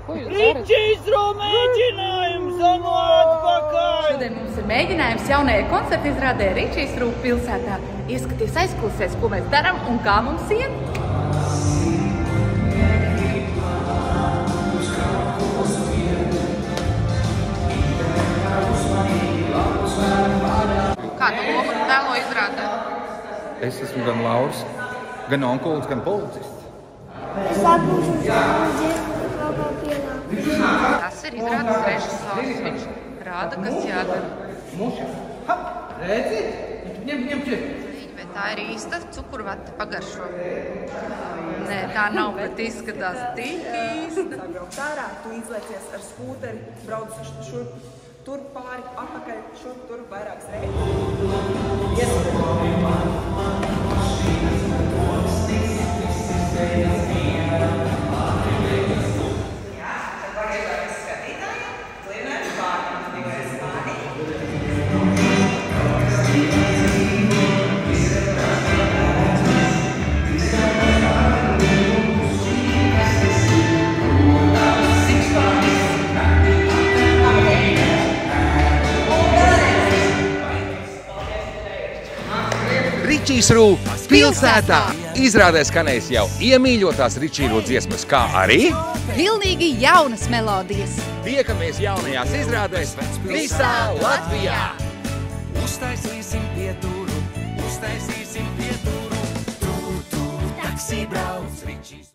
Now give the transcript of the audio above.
Ko jūs darat? Ričijs mēģinājums zanu atpakaļ! Šodien mums ir mēģinājums jaunajai koncerta izrādē Ričijs pilsētā. Ieskaties aizkulisēs, ko mēs darām un kā mums iet. Kādu lomu tēlo izrādē? Es esmu gan Lauris, gan onkulis, gan policists. Es atbūšu dziesmu, kaut kā pienāk. Tas ir izrādes režisors. Viņš rāda, kas jādara. Redzit? Ņem šeit. Vai tā ir īsta cukurvate pagaršo? Nē, tā nav, bet izskatās tik īsta. Braukt ārā, tu izliecies ar skūteri, brauc šurp, tur pāri, atpakaļ, šurp, tur vairākas reizes. Ričijs pilsētā! Izrādē skanēs jau iemīļotās Ričiju dziesmas, kā arī Pilnīgi jaunas melodijas. tiekamies jaunajās izrādēs visā Latvijā! Uztaisīsim pieturu, tur, taksi brauc Ričijs.